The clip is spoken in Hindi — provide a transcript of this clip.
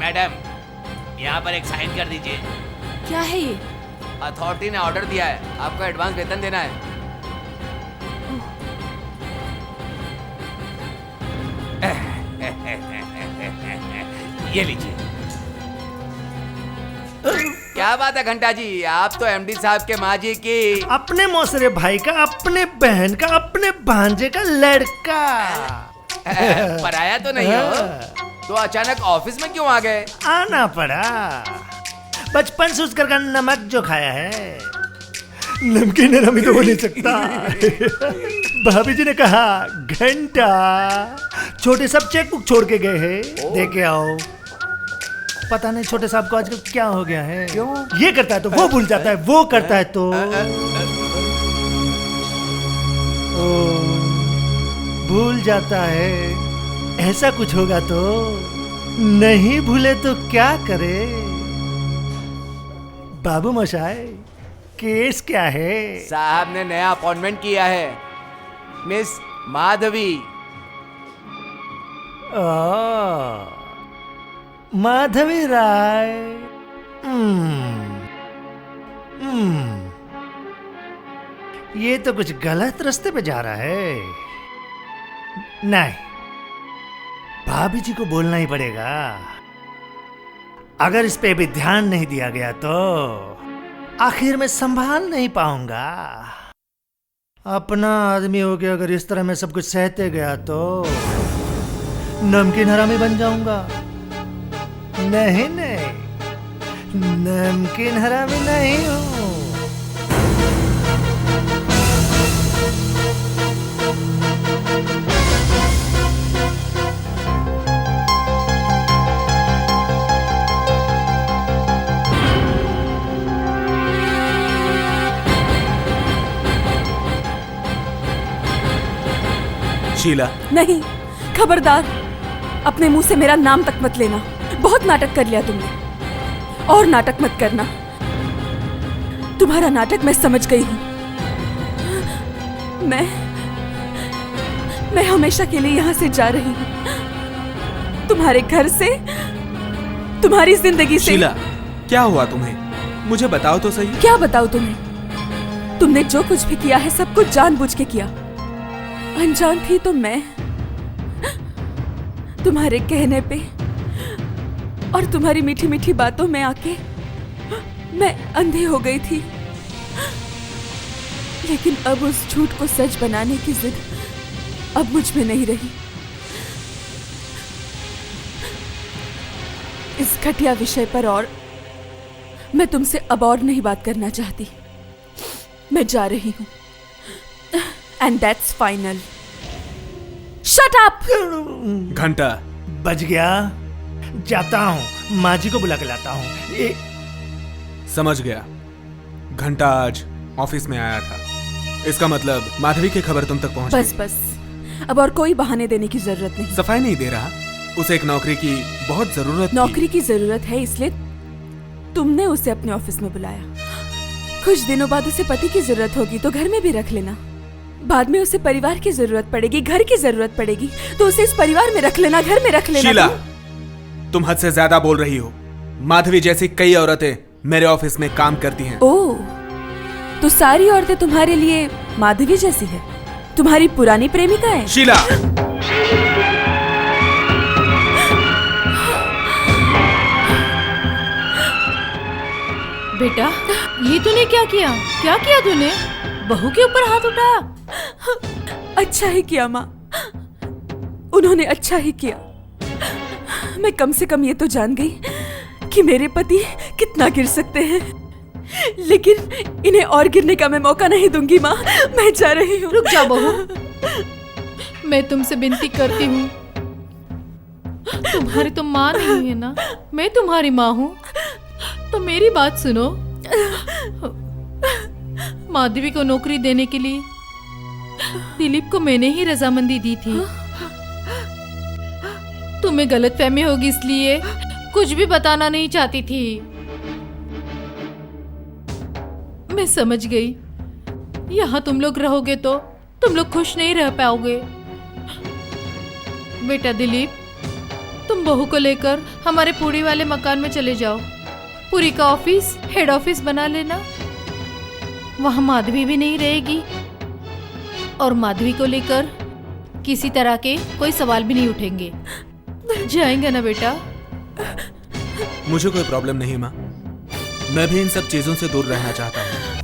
मैडम, यहाँ पर एक साइन कर दीजिए। क्या है ये? अथॉरिटी ने ऑर्डर दिया है, आपको एडवांस वेतन देना है। ये लीजिए। क्या बात है घंटा जी, आप तो एमडी साहब के माँ जी की अपने मौसरे भाई का, अपने बहन का, अपने भांजे का लड़का। पराया तो नहीं हो? तो अचानक ऑफिस में क्यों आ गए? आना पड़ा, बचपन से उसका नमक जो खाया है, नमकीन नरमी तो हो नहीं सकता। भाभी जी ने कहा घंटा छोटे साहब चेक बुक छोड़ के गए हैं, दे के आओ। पता नहीं छोटे साहब को आजकल क्या हो गया है। क्यों? ये करता है तो वो भूल जाता है, वो करता है तो भूल जाता है। ऐसा कुछ होगा तो नहीं भूले तो क्या करे। बाबू मशाई, केस क्या है? साहब ने नया अपॉइंटमेंट किया है, मिस माधवी। माधवी राय। ये तो कुछ गलत रास्ते पे जा रहा है। नहीं, भाभी जी को बोलना ही पड़ेगा। अगर इस पे भी ध्यान नहीं दिया गया तो आखिर में संभाल नहीं पाऊंगा। अपना आदमी हो गया, अगर इस तरह मैं सब कुछ सहते गया तो नमकीन हरामी बन जाऊंगा। नहीं नहीं, नमकीन हरामी नहीं हूं। शीला, नहीं, खबरदार, अपने मुंह से मेरा नाम तक मत लेना। बहुत नाटक कर लिया तुमने, और नाटक मत करना। तुम्हारा नाटक मैं समझ गई हूं। मैं हमेशा के लिए यहां से जा रही हूं, तुम्हारे घर से, तुम्हारी जिंदगी से। शीला, क्या हुआ तुम्हें? मुझे बताओ तो सही। क्या बताऊं तुम्हें? तुमने जो कुछ भी किया है सब कुछ जानबूझ के किया। अनजान थी तो मैं तुम्हारे कहने पे और तुम्हारी मीठी मीठी बातों में आके मैं अंधी हो गई थी। लेकिन अब उस झूठ को सच बनाने की जिद अब मुझ में नहीं रही। इस घटिया विषय पर और मैं तुमसे अब और नहीं बात करना चाहती। मैं जा रही हूं, and that's final. Shut up! घंटा, बच गया। जाता हूँ, माँ जी को बुला के लाता हूँ। समझ गया। घंटा आज ऑफिस में आया था, इसका मतलब माधवी की खबर तुम तक पहुंच बस गई। बस, अब और कोई बहाने देने की जरूरत नहीं। सफाई नहीं दे रहा, उसे एक नौकरी की बहुत जरूरत नौकरी की जरूरत है, इसलिए तुमने उसे अपने ऑफिस में बुलाया। कुछ दिनों बाद उसे पति की जरूरत होगी तो घर में भी रख लेना। बाद में उसे परिवार की जरूरत पड़ेगी, घर की जरूरत पड़ेगी तो उसे इस परिवार में रख लेना, घर में रख लेना। शीला, तुम हद से ज्यादा बोल रही हो। माधवी जैसी कई औरतें मेरे ऑफिस में काम करती हैं। ओह, तो सारी औरतें तुम्हारे लिए माधवी जैसी है, तुम्हारी पुरानी प्रेमिका है? शीला, बेटा, ये तूने क्या किया? क्या किया तूने? बहू के ऊपर हाथ उठाया? अच्छा ही किया माँ, उन्होंने अच्छा ही किया। मैं कम से कम ये तो जान गई कि मेरे पति कितना गिर सकते हैं, लेकिन इन्हें और गिरने का मैं मौका नहीं दूंगी माँ। मैं जा रही हूँ। रुक जा बहू, मैं तुमसे विनती करती हूँ। तुम्हारी तो माँ नहीं है ना, मैं तुम्हारी माँ हूँ, तो मेरी बात सुनो। माधवी को नौकरी देने के लिए दिलीप को मैंने ही रजामंदी दी थी। तुम्हें गलतफहमी होगी इसलिए कुछ भी बताना नहीं चाहती थी। मैं समझ गई, यहाँ तुम लोग रहोगे तो तुम लोग खुश नहीं रह पाओगे। बेटा दिलीप, तुम बहू को लेकर हमारे पूरी वाले मकान में चले जाओ। पूरी का ऑफिस हेड ऑफिस बना लेना। वहां माधवी भी नहीं रहेगी और माधवी को लेकर किसी तरह के कोई सवाल भी नहीं उठेंगे। जाएंगे ना बेटा? मुझे कोई प्रॉब्लम नहीं माँ, मैं भी इन सब चीजों से दूर रहना चाहता हूँ।